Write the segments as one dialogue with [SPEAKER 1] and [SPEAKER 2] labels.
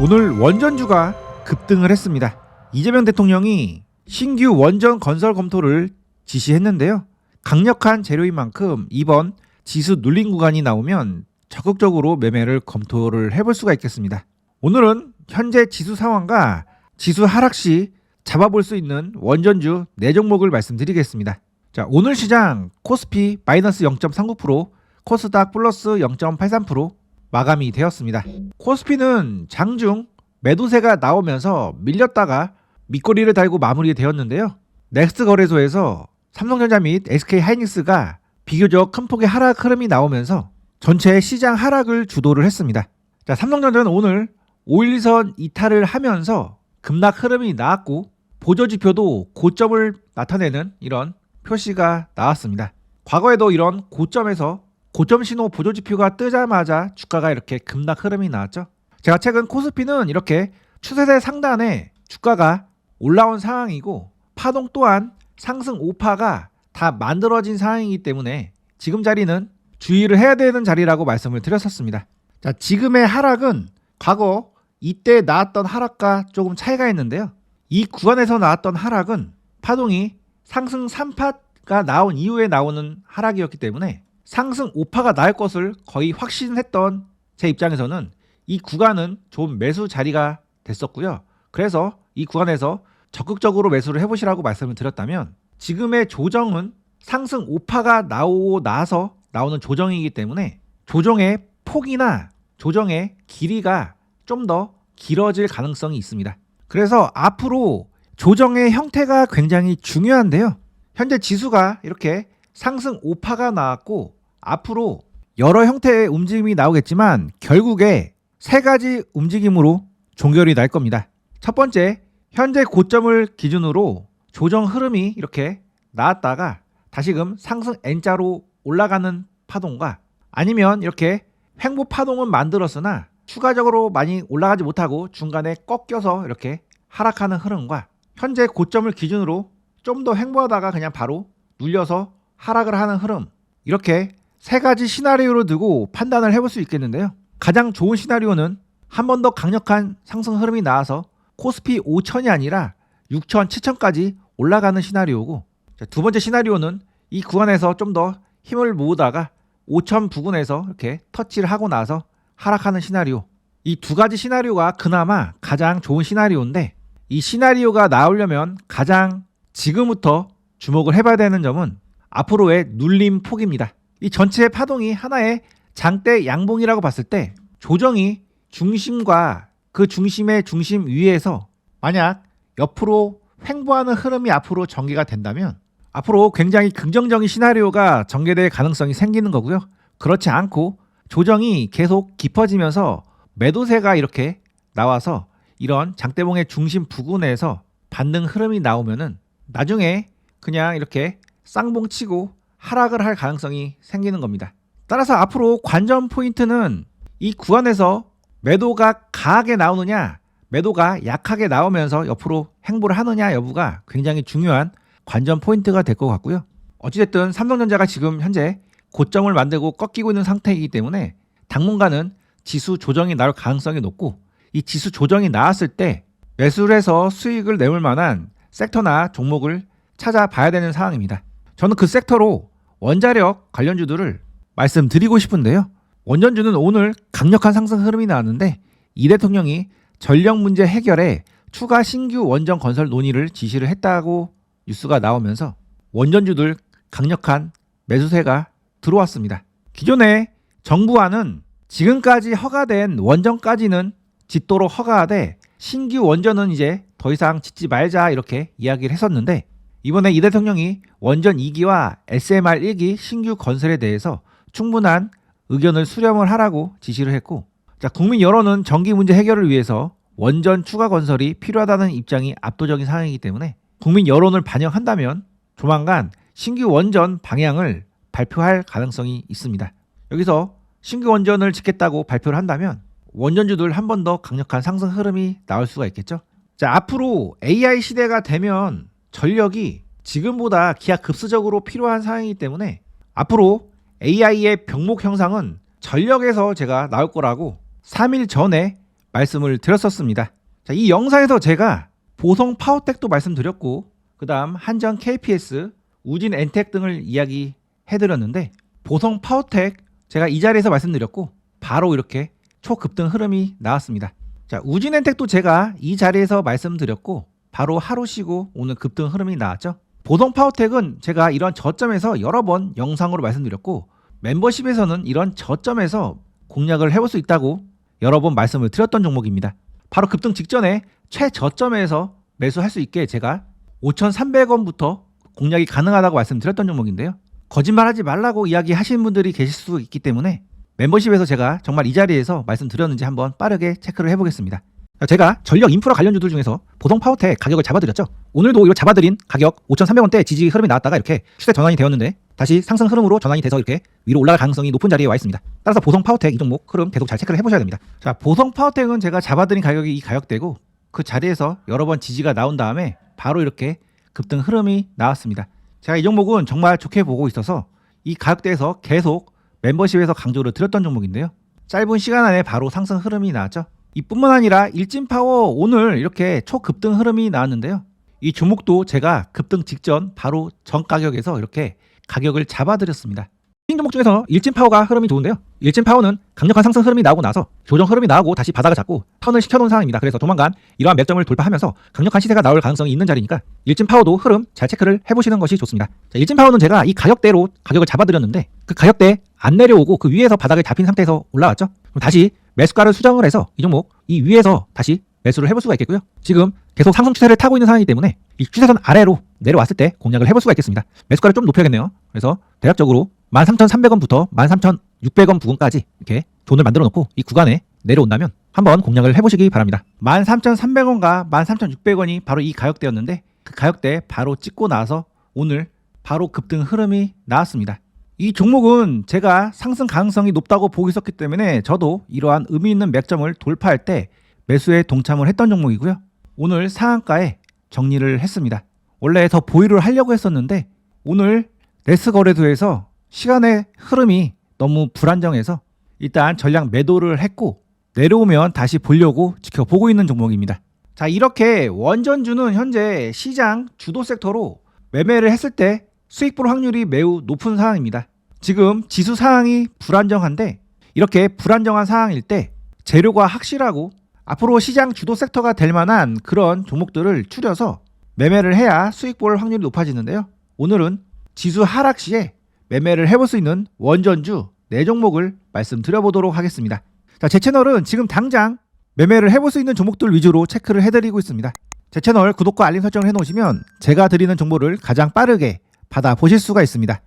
[SPEAKER 1] 오늘 원전주가 급등을 했습니다. 이재명 대통령이 신규 원전 건설 검토를 지시했는데요. 강력한 재료인 만큼 이번 지수 눌림 구간이 나오면 적극적으로 매매를 검토를 해볼 수가 있겠습니다. 오늘은 현재 지수 상황과 지수 하락 시 잡아볼 수 있는 원전주 4종목을 말씀드리겠습니다. 자, 오늘 시장 코스피 마이너스 0.39%, 코스닥 플러스 0.83% 마감이 되었습니다. 코스피는 장중 매도세가 나오면서 밀렸다가 밑거리를 달고 마무리되었는데요. 넥스트 거래소에서 삼성전자 및 SK하이닉스가 비교적 큰 폭의 하락 흐름이 나오면서 전체 시장 하락을 주도를 했습니다. 자, 삼성전자는 오늘 5일선 이탈을 하면서 급락 흐름이 나왔고 보조지표도 고점을 나타내는 이런 표시가 나왔습니다. 과거에도 이런 고점에서 고점 신호 보조지표가 뜨자마자 주가가 이렇게 급락 흐름이 나왔죠. 제가 최근 코스피는 이렇게 추세대 상단에 주가가 올라온 상황이고 파동 또한 상승 오파가 다 만들어진 상황이기 때문에 지금 자리는 주의를 해야 되는 자리라고 말씀을 드렸었습니다. 자, 지금의 하락은 과거 이때 나왔던 하락과 조금 차이가 있는데요. 이 구간에서 나왔던 하락은 파동이 상승 3파가 나온 이후에 나오는 하락이었기 때문에 상승 5파가 나올 것을 거의 확신했던 제 입장에서는 이 구간은 좀 매수 자리가 됐었고요. 그래서 이 구간에서 적극적으로 매수를 해보시라고 말씀을 드렸다면 지금의 조정은 상승 5파가 나오고 나서 나오는 조정이기 때문에 조정의 폭이나 조정의 길이가 좀 더 길어질 가능성이 있습니다. 그래서 앞으로 조정의 형태가 굉장히 중요한데요. 현재 지수가 이렇게 상승 5파가 나왔고 앞으로 여러 형태의 움직임이 나오겠지만 결국에 3가지 움직임으로 종결이 날 겁니다. 첫 번째, 현재 고점을 기준으로 조정 흐름이 이렇게 나왔다가 다시금 상승 N자로 올라가는 파동과 아니면 이렇게 횡보 파동은 만들었으나 추가적으로 많이 올라가지 못하고 중간에 꺾여서 이렇게 하락하는 흐름과 현재 고점을 기준으로 좀 더 횡보하다가 그냥 바로 눌려서 하락을 하는 흐름, 이렇게 3가지 시나리오를 두고 판단을 해볼 수 있겠는데요. 가장 좋은 시나리오는 한 번 더 강력한 상승 흐름이 나와서 코스피 5천이 아니라 6천, 7천까지 올라가는 시나리오고, 두 번째 시나리오는 이 구간에서 좀 더 힘을 모으다가 5천 부근에서 이렇게 터치를 하고 나서 하락하는 시나리오. 이 2가지 시나리오가 그나마 가장 좋은 시나리오인데 이 시나리오가 나오려면 가장 지금부터 주목을 해봐야 되는 점은 앞으로의 눌림 폭입니다. 이 전체의 파동이 하나의 장대 양봉이라고 봤을 때 조정이 중심과 그 중심의 중심 위에서 만약 옆으로 횡보하는 흐름이 앞으로 전개가 된다면 앞으로 굉장히 긍정적인 시나리오가 전개될 가능성이 생기는 거고요. 그렇지 않고 조정이 계속 깊어지면서 매도세가 이렇게 나와서 이런 장대봉의 중심 부근에서 반등 흐름이 나오면은 나중에 그냥 이렇게 쌍봉 치고 하락을 할 가능성이 생기는 겁니다. 따라서 앞으로 관전 포인트는 이 구간에서 매도가 강하게 나오느냐 매도가 약하게 나오면서 옆으로 행보를 하느냐 여부가 굉장히 중요한 관전 포인트가 될 것 같고요. 어찌됐든 삼성전자가 지금 현재 고점을 만들고 꺾이고 있는 상태이기 때문에 당분간은 지수 조정이 나올 가능성이 높고 이 지수 조정이 나왔을 때 매수를 해서 수익을 내볼 만한 섹터나 종목을 찾아봐야 되는 상황입니다. 저는 그 섹터로 원자력 관련주들을 말씀드리고 싶은데요. 원전주는 오늘 강력한 상승 흐름이 나왔는데 이 대통령이 전력 문제 해결에 추가 신규 원전 건설 논의를 지시를 했다고 뉴스가 나오면서 원전주들 강력한 매수세가 들어왔습니다. 기존의 정부안은 지금까지 허가된 원전까지는 짓도록 허가하되 신규 원전은 이제 더 이상 짓지 말자 이렇게 이야기를 했었는데 이번에 이 대통령이 원전 2기와 SMR 1기 신규 건설에 대해서 충분한 의견을 수렴을 하라고 지시를 했고, 자, 국민 여론은 전기 문제 해결을 위해서 원전 추가 건설이 필요하다는 입장이 압도적인 상황이기 때문에 국민 여론을 반영한다면 조만간 신규 원전 방향을 발표할 가능성이 있습니다. 여기서 신규 원전을 짓겠다고 발표를 한다면 원전주들 한 번 더 강력한 상승 흐름이 나올 수가 있겠죠. 자, 앞으로 AI 시대가 되면 전력이 지금보다 기하급수적으로 필요한 상황이기 때문에 앞으로 AI의 병목 형상은 전력에서 제가 나올 거라고 3일 전에 말씀을 드렸었습니다. 자, 이 영상에서 제가 보성 파워텍도 말씀드렸고 그 다음 한전 KPS, 우진 엔텍 등을 이야기해드렸는데 보성 파워텍 제가 이 자리에서 말씀드렸고 바로 이렇게 초급등 흐름이 나왔습니다. 자, 우진 엔텍도 제가 이 자리에서 말씀드렸고 바로 하루 쉬고 오늘 급등 흐름이 나왔죠. 보성 파워텍은 제가 이런 저점에서 여러 번 영상으로 말씀드렸고 멤버십에서는 이런 저점에서 공략을 해볼 수 있다고 여러 번 말씀을 드렸던 종목입니다. 바로 급등 직전에 최저점에서 매수할 수 있게 제가 5,300원부터 공략이 가능하다고 말씀드렸던 종목인데요. 거짓말하지 말라고 이야기하시는 분들이 계실 수 있기 때문에 멤버십에서 제가 정말 이 자리에서 말씀드렸는지 한번 빠르게 체크를 해보겠습니다. 제가 전력 인프라 관련주들 중에서 보성 파워텍 가격을 잡아드렸죠. 오늘도 이거 잡아드린 가격 5,300원대 지지 흐름이 나왔다가 이렇게 추세 전환이 되었는데 다시 상승 흐름으로 전환이 돼서 이렇게 위로 올라갈 가능성이 높은 자리에 와 있습니다. 따라서 보성 파워텍 이 종목 흐름 계속 잘 체크를 해보셔야 됩니다. 자, 보성 파워텍은 제가 잡아드린 가격이 이 가격대고 그 자리에서 여러 번 지지가 나온 다음에 바로 이렇게 급등 흐름이 나왔습니다. 제가 이 종목은 정말 좋게 보고 있어서 이 가격대에서 계속 멤버십에서 강조를 드렸던 종목인데요. 짧은 시간 안에 바로 상승 흐름이 나왔죠. 이뿐만 아니라 일진파워 오늘 이렇게 초급등 흐름이 나왔는데요. 이 종목도 제가 급등 직전 바로 전 가격에서 이렇게 가격을 잡아드렸습니다. 이 종목 중에서 일진파워가 흐름이 좋은데요. 일진파워는 강력한 상승 흐름이 나오고 나서 조정 흐름이 나오고 다시 바닥을 잡고 턴을 시켜놓은 상황입니다. 그래서 조만간 이러한 맥점을 돌파하면서 강력한 시세가 나올 가능성이 있는 자리니까 일진파워도 흐름 잘 체크를 해보시는 것이 좋습니다. 자, 일진파워는 제가 이 가격대로 가격을 잡아드렸는데 그 가격대 안 내려오고 그 위에서 바닥을 잡힌 상태에서 올라왔죠. 그럼 다시 매수가를 수정을 해서 이 종목 이 위에서 다시 매수를 해볼 수가 있겠고요. 지금 계속 상승 추세를 타고 있는 상황이기 때문에 이 추세선 아래로 내려왔을 때 공략을 해볼 수가 있겠습니다. 매수가를 좀 높여야겠네요. 그래서 대략적으로 13,300원부터 13,600원 부근까지 이렇게 존을 만들어 놓고 이 구간에 내려온다면 한번 공략을 해보시기 바랍니다. 13,300원과 13,600원이 바로 이 가격대였는데 그 가격대 바로 찍고 나서 오늘 바로 급등 흐름이 나왔습니다. 이 종목은 제가 상승 가능성이 높다고 보고 있었기 때문에 저도 이러한 의미 있는 맥점을 돌파할 때 매수에 동참을 했던 종목이고요. 오늘 상한가에 정리를 했습니다. 원래 더 보유를 하려고 했었는데 오늘 네스 거래소에서 시간의 흐름이 너무 불안정해서 일단 전량 매도를 했고 내려오면 다시 보려고 지켜보고 있는 종목입니다. 자, 이렇게 원전주는 현재 시장 주도 섹터로 매매를 했을 때 수익 볼 확률이 매우 높은 상황입니다. 지금 지수 상황이 불안정한데 이렇게 불안정한 상황일 때 재료가 확실하고 앞으로 시장 주도 섹터가 될 만한 그런 종목들을 추려서 매매를 해야 수익 볼 확률이 높아지는데요. 오늘은 지수 하락 시에 매매를 해볼 수 있는 원전주 4종목을 말씀드려보도록 하겠습니다. 자, 제 채널은 지금 당장 매매를 해볼 수 있는 종목들 위주로 체크를 해드리고 있습니다. 제 채널 구독과 알림 설정을 해놓으시면 제가 드리는 정보를 가장 빠르게 받아보실 수가 있습니다.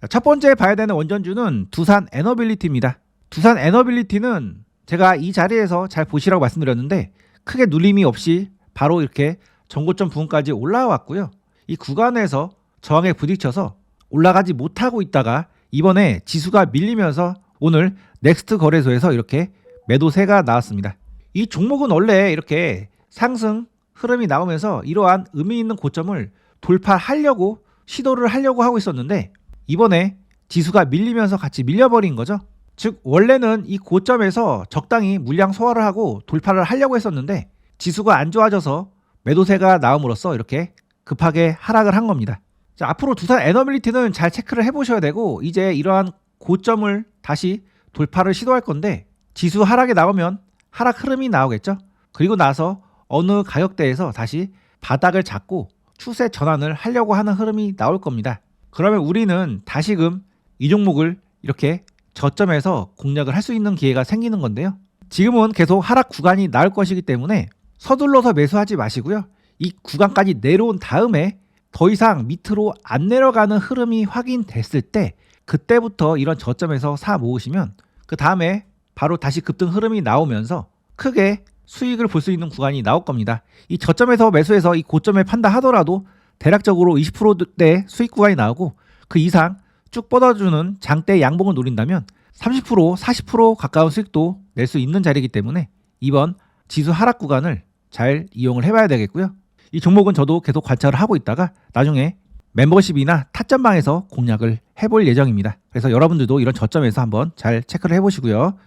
[SPEAKER 1] 자, 첫 번째 봐야 되는 원전주는 두산 에너빌리티입니다. 두산 에너빌리티는 제가 이 자리에서 잘 보시라고 말씀드렸는데 크게 눌림이 없이 바로 이렇게 전고점 부근까지 올라왔고요. 이 구간에서 저항에 부딪혀서 올라가지 못하고 있다가 이번에 지수가 밀리면서 오늘 넥스트 거래소에서 이렇게 매도세가 나왔습니다. 이 종목은 원래 이렇게 상승 흐름이 나오면서 이러한 의미 있는 고점을 돌파하려고 시도를 하려고 하고 있었는데 이번에 지수가 밀리면서 같이 밀려버린 거죠. 즉 원래는 이 고점에서 적당히 물량 소화를 하고 돌파를 하려고 했었는데 지수가 안 좋아져서 매도세가 나옴으로써 이렇게 급하게 하락을 한 겁니다. 자, 앞으로 두산 에너빌리티는 잘 체크를 해보셔야 되고 이제 이러한 고점을 다시 돌파를 시도할 건데 지수 하락에 나오면 하락 흐름이 나오겠죠. 그리고 나서 어느 가격대에서 다시 바닥을 잡고 추세 전환을 하려고 하는 흐름이 나올 겁니다. 그러면 우리는 다시금 이 종목을 이렇게 저점에서 공략을 할 수 있는 기회가 생기는 건데요. 지금은 계속 하락 구간이 나올 것이기 때문에 서둘러서 매수하지 마시고요. 이 구간까지 내려온 다음에 더 이상 밑으로 안 내려가는 흐름이 확인됐을 때 그때부터 이런 저점에서 사 모으시면 그 다음에 바로 다시 급등 흐름이 나오면서 크게 수익을 볼 수 있는 구간이 나올 겁니다. 이 저점에서 매수해서 이 고점에 판다 하더라도 대략적으로 20%대 수익 구간이 나오고 그 이상 쭉 뻗어주는 장대 양봉을 노린다면 30% 40% 가까운 수익도 낼 수 있는 자리이기 때문에 이번 지수 하락 구간을 잘 이용을 해봐야 되겠고요. 이 종목은 저도 계속 관찰을 하고 있다가 나중에 멤버십이나 타점방에서 공략을 해볼 예정입니다. 그래서 여러분들도 이런 저점에서 한번 잘 체크를 해보시고요.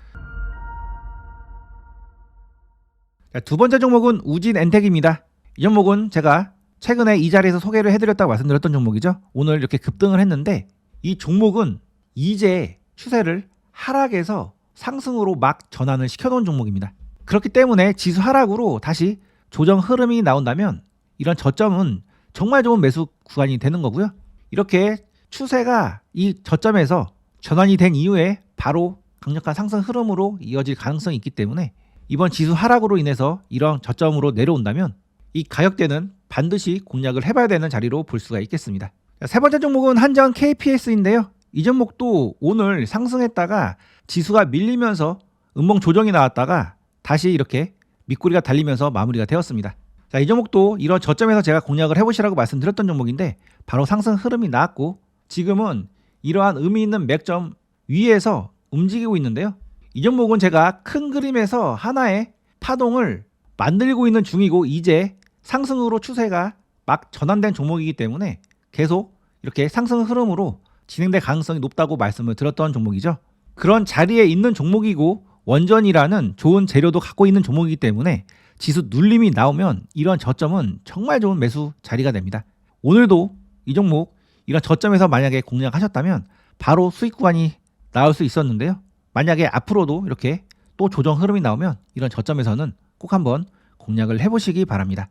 [SPEAKER 1] 자, 두 번째 종목은 우진엔텍입니다. 이 종목은 제가 최근에 이 자리에서 소개를 해드렸다고 말씀드렸던 종목이죠. 오늘 이렇게 급등을 했는데 이 종목은 이제 추세를 하락에서 상승으로 막 전환을 시켜놓은 종목입니다. 그렇기 때문에 지수 하락으로 다시 조정 흐름이 나온다면 이런 저점은 정말 좋은 매수 구간이 되는 거고요. 이렇게 추세가 이 저점에서 전환이 된 이후에 바로 강력한 상승 흐름으로 이어질 가능성이 있기 때문에 이번 지수 하락으로 인해서 이런 저점으로 내려온다면 이 가격대는 반드시 공략을 해봐야 되는 자리로 볼 수가 있겠습니다. 세 번째 종목은 한전 KPS인데요. 이 종목도 오늘 상승했다가 지수가 밀리면서 음봉 조정이 나왔다가 다시 이렇게 밑꼬리가 달리면서 마무리가 되었습니다. 자, 이 종목도 이런 저점에서 제가 공략을 해보시라고 말씀드렸던 종목인데 바로 상승 흐름이 나왔고 지금은 이러한 의미 있는 맥점 위에서 움직이고 있는데요. 이 종목은 제가 큰 그림에서 하나의 파동을 만들고 있는 중이고 이제 상승으로 추세가 막 전환된 종목이기 때문에 계속 이렇게 상승 흐름으로 진행될 가능성이 높다고 말씀을 드렸던 종목이죠. 그런 자리에 있는 종목이고 원전이라는 좋은 재료도 갖고 있는 종목이기 때문에 지수 눌림이 나오면 이런 저점은 정말 좋은 매수 자리가 됩니다. 오늘도 이 종목 이런 저점에서 만약에 공략하셨다면 바로 수익 구간이 나올 수 있었는데요. 만약에 앞으로도 이렇게 또 조정 흐름이 나오면 이런 저점에서는 꼭 한번 공략을 해보시기 바랍니다.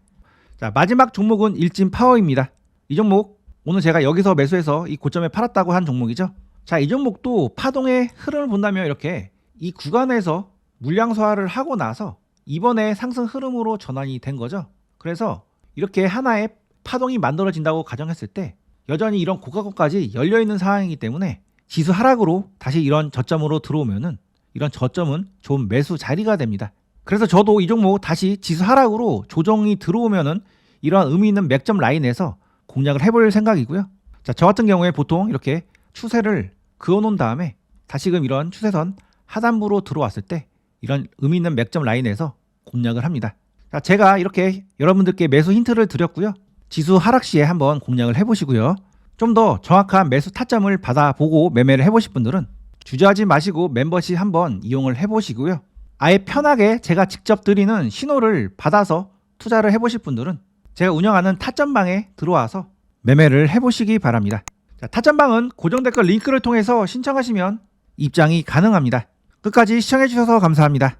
[SPEAKER 1] 자, 마지막 종목은 일진파워입니다. 이 종목 오늘 제가 여기서 매수해서 이 고점에 팔았다고 한 종목이죠. 자, 이 종목도 파동의 흐름을 본다면 이렇게 이 구간에서 물량 소화를 하고 나서 이번에 상승 흐름으로 전환이 된 거죠. 그래서 이렇게 하나의 파동이 만들어진다고 가정했을 때 여전히 이런 고가권까지 열려있는 상황이기 때문에 지수 하락으로 다시 이런 저점으로 들어오면은 이런 저점은 좋은 매수 자리가 됩니다. 그래서 저도 이 종목 다시 지수 하락으로 조정이 들어오면은 이러한 의미 있는 맥점 라인에서 공략을 해볼 생각이고요. 자, 저 같은 경우에 보통 이렇게 추세를 그어놓은 다음에 다시금 이런 추세선 하단부로 들어왔을 때 이런 의미 있는 맥점 라인에서 공략을 합니다. 자, 제가 이렇게 여러분들께 매수 힌트를 드렸고요. 지수 하락 시에 한번 공략을 해보시고요. 좀 더 정확한 매수 타점을 받아보고 매매를 해보실 분들은 주저하지 마시고 멤버십 한번 이용을 해보시고요. 아예 편하게 제가 직접 드리는 신호를 받아서 투자를 해보실 분들은 제가 운영하는 타점방에 들어와서 매매를 해보시기 바랍니다. 자, 타점방은 고정 댓글 링크를 통해서 신청하시면 입장이 가능합니다. 끝까지 시청해주셔서 감사합니다.